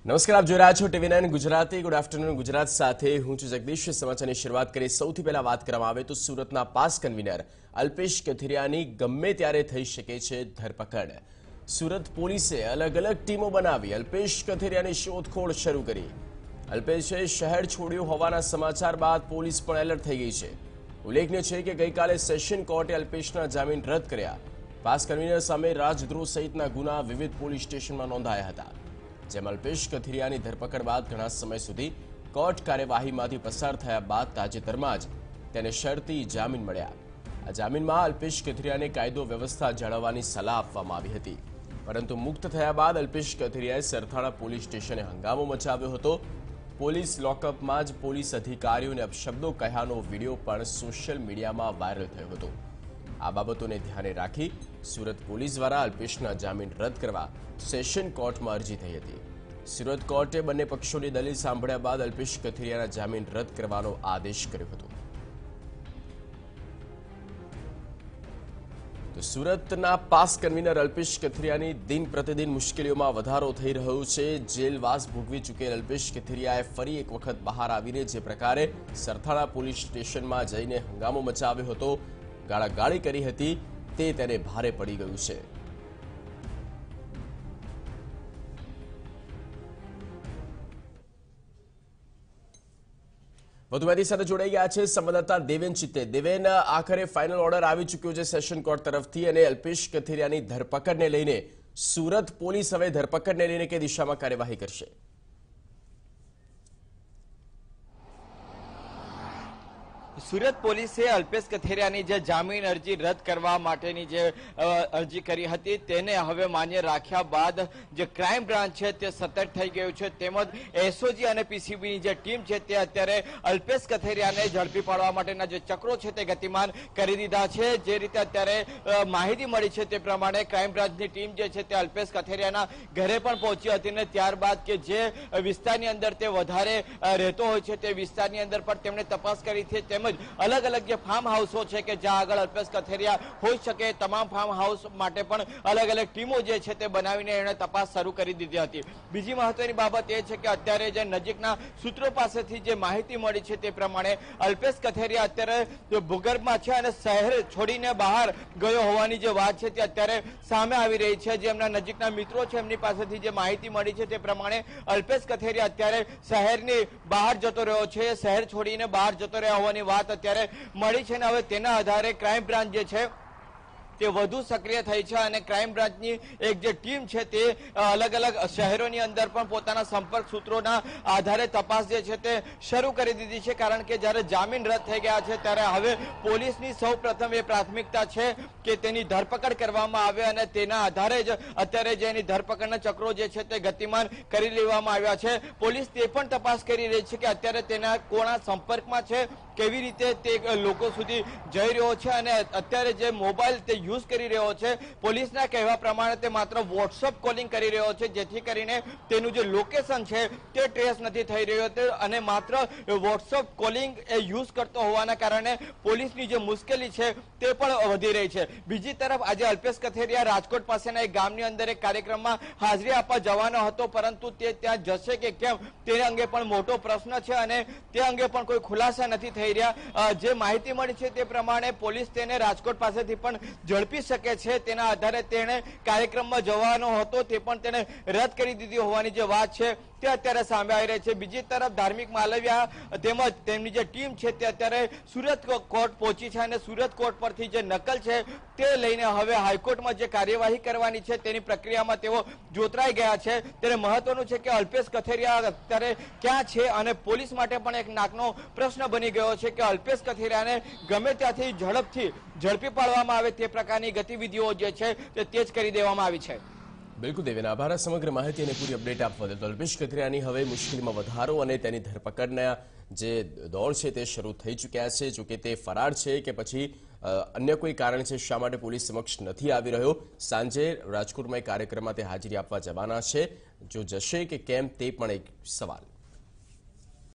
નમસ્કાર, આપ જોઈ રહ્યા છો TV9 Gujarati. Good afternoon Gujarat સાથે હું છું જગદીશ. સમાચારની શરૂઆત કરી સૌથી પહેલા વાત કરવામાં આવે તો સુરતના પાસ કન્વીનર અલ્પેશ કથિરિયાની ગમે ત્યારે થઈ શકે છે ધરપકડ. સુરત પોલીસે અલગ અલગ ટીમો બનાવી અલ્પેશ કથિરિયાની શોધખોળ શરૂ કરી. અલ્પેશે શહેર છોડ્યું હોવાના સમાચાર બાદ પોલીસ પણ એલર્ટ થઈ ગઈ છે. ઉલ્લેખનીય છે કે ગઈકાલે સેશન કોર્ટે અલ્પેશના જામીન રદ કર્યા. પાસ કન્વીનર સામે રાજદ્રોહ સહિતના ગુના વિવિધ પોલીસ સ્ટેશનમાં નોંધાયા હતા. જેમાં અલ્પેશ કથિરિયાની ધરપકડ બાદ ઘણા સમય સુધી કોર્ટ કાર્યવાહીમાંથી પસાર થયા બાદ તાજેતરમાં જ તેને શરતી જામીન મળ્યા. આ જામીનમાં અલ્પેશ કથિરિયાને કાયદો વ્યવસ્થા જાળવવાની સલાહ આપવામાં આવી હતી. પરંતુ મુક્ત થયા બાદ અલ્પેશ કથિરિયાએ સરથાણા પોલીસ સ્ટેશને હંગામો મચાવ્યો હતો. પોલીસ લોકઅપમાં જ પોલીસ અધિકારીઓને અપશબ્દો કહ્યાનો વિડીયો પણ સોશિયલ મીડિયામાં વાયરલ થયો હતો. આ બાબતોને ધ્યાને રાખી સુરત પોલીસ દ્વારા અલ્પેશના જામીન રદ કરવા સેશન કોર્ટમાં અરજી થઈ હતી. સુરત કોર્ટે બંને પક્ષોની દલીલ સાંભળ્યા બાદ અલ્પેશ કથિરિયાના જામીન રદ કરવાનો આદેશ કર્યો હતો. તો સુરતના પાસ કન્વીનર અલ્પેશ કથિરિયાની દિન પ્રતિદિન મુશ્કેલીઓમાં વધારો થઈ રહ્યો છે. જેલવાસ ભોગવી ચૂકેલ અલ્પેશ કથિરિયાએ ફરી એક વખત બહાર આવીને જે પ્રકારે સરથાણા પોલીસ સ્ટેશનમાં જઈને હંગામો મચાવ્યો હતો, ગાળાગાળી કરી હતી, તે તેને ભારે પડી ગયું છે. વધુ માહિતી સાથે જોડાઈ ગયા છે સંવાદદાતા દેવેન ચિત્તે. દેવેન, આખરે ફાઇનલ ઓર્ડર આવી ચૂક્યો છે સેશન કોર્ટ તરફથી અને અલ્પેશ કથિરિયાની ધરપકડને લઈને સુરત પોલીસ હવે ધરપકડને લઈને કઈ દિશામાં કાર્યવાહી કરશે? સુરત પોલીસે અલ્પેશ કથિરિયાની જે જામીન અરજી રદ કરવા માટેની જે અરજી કરી હતી તેને હવે માન્ય રાખ્યા બાદ જે ક્રાઇમ બ્રાન્ચ છે તે સતર્ક થઈ ગયું છે. તેમજ એસઓજી અને પીસીબીની જે ટીમ છે તે અત્યારે અલ્પેશ કથિરિયાને ઝડપી પાડવા માટેના જે ચક્રો છે તે ગતિમાન કરી દીધા છે. જે રીતે અત્યારે માહિતી મળી છે તે પ્રમાણે ક્રાઇમ બ્રાન્ચની ટીમ જે છે તે અલ્પેશ કથિરિયાના ઘરે પણ પહોંચી હતી અને ત્યારબાદ કે જે વિસ્તારની અંદર તે વધારે રહેતો હોય છે તે વિસ્તારની અંદર પણ તેમણે તપાસ કરી છે. તેમજ અલગ અલગ જે ફાર્મ હાઉસો છે કે જ્યાં આગળ અલ્પેશ કથિરિયા હોઈ શકે તમામ ફાર્મ હાઉસ માટે પણ અલગ અલગ ટીમો જે છે તે બનાવીને એણે તપાસ શરૂ કરી દીધી હતી. બીજી મહત્વની બાબત એ છે કે અત્યારે જે નજીકના સૂત્રો પાસેથી જે માહિતી મળી છે તે પ્રમાણે અલ્પેશ કથિરિયા અત્યારે ભૂગર્ભમાં છે અને શહેર છોડીને બહાર ગયો હોવાની જે વાત છે તે અત્યારે સામે આવી રહી છે. જે એમના નજીકના મિત્રો છે એમની પાસેથી જે માહિતી મળી છે તે પ્રમાણે અલ્પેશ કથિરિયા અત્યારે શહેરની બહાર જતો રહ્યો છે, શહેર છોડીને બહાર જતો રહ્યા હોવાની વાત અત્યારે મળી છે. ને હવે તેના આધારે ક્રાઇમ બ્રાન્ચ જે છે તે વધુ સક્રિય થઈ છે અને ક્રાઇમ બ્રાન્ચની એક જે ટીમ છે તે અલગ અલગ શહેરોની અંદર પણ પોતાના સંપર્ક સૂત્રોના આધારે તપાસ જે છે તે શરૂ કરી દીધી છે. કારણ કે જ્યારે જામીન રદ થઈ ગયા છે ત્યારે હવે પોલીસની સૌ પ્રથમ એ પ્રાથમિકતા છે કે તેની ધરપકડ કરવામાં આવે અને તેના આધારે જ અત્યારે જે એની ધરપકડના ચક્રો જે છે તે ગતિમાન કરી લેવામાં આવ્યા છે. પોલીસ તે પણ તપાસ કરી રહી છે કે અત્યારે તેના કોના સંપર્કમાં છે, કેવી રીતે તે લોકો સુધી જઈ રહ્યો છે અને અત્યારે જે મોબાઈલ તે યુઝ કરી રહ્યો છે. પોલીસના કહેવા પ્રમાણે તે માત્ર વોટ્સઅપ કોલિંગ કરી રહ્યો છે, જેથી કરીને તેનું જે લોકેશન છે તે ટ્રેસ નથી થઈ રહ્યો અને માત્ર વોટ્સઅપ કોલિંગ એ યુઝ કરતો હોવાના કારણે પોલીસની જે મુશ્કેલી છે તે પણ વધી રહી છે. બીજી તરફ આજે અલ્પેશ કથિરિયા રાજકોટ પાસેના એક ગામની અંદર એક કાર્યક્રમમાં હાજરી આપવા જવાનો હતો, પરંતુ તે ત્યાં જશે કે કેમ તે અંગે પણ મોટો પ્રશ્ન છે અને તે અંગે પણ કોઈ ખુલાસા નથી થઈ રહ્યા. જે માહિતી મળી છે તે પ્રમાણે પોલીસ તેને રાજકોટ પાસેથી પણ ઝડપી શકે છે. તેના આધારે તેણે કાર્યક્રમમાં જવાનો હતો તે પણ તેને રદ કરી દીધી હોવાની જે વાત છે તે અત્યારે સામે આવી રહી છે. બીજી તરફ ધાર્મિક માલવિયા તેમજ તેમની જે ટીમ છે તે અત્યારે સુરત કોર્ટ પહોંચી છે અને સુરત કોર્ટ પરથી જે નકલ છે તે લઈને હવે હાઈકોર્ટમાં જે કાર્યવાહી કરવાની છે તેની પ્રક્રિયામાં તેઓ જોતરાઈ ગયા છે. ત્યારે મહત્વનું છે કે અલ્પેશ કથિરિયા અત્યારે ક્યાં છે અને પોલીસ માટે પણ એક નાકનો પ્રશ્ન બની ગયો છે કે અલ્પેશ કથિરિયાને ગમે ત્યાંથી ઝડપી પાડવામાં આવે તે પ્રકારની ગતિવિધિઓ જે છે તે તેજ કરી દેવામાં આવી છે. બિલકુલ દેવેન, આભાર સમગ્ર માહિતી અને પૂરી અપડેટ આપવા બદલ. અલ્પેશ કથિરિયાની હવે મુશ્કેલીમાં વધારો અને તેની ધરપકડના જે દોર છે તે શરૂ થઈ ચૂક્યા છે. જોકે તે ફરાર છે કે પછી અન્ય કોઈ કારણ છે, શા માટે પોલીસ સમક્ષ નથી આવી રહ્યો? સાંજે રાજકોટમાં એક કાર્યક્રમમાં તે હાજરી આપવા જવાના છે. જો જશે કે કેમ તે પણ એક સવાલ.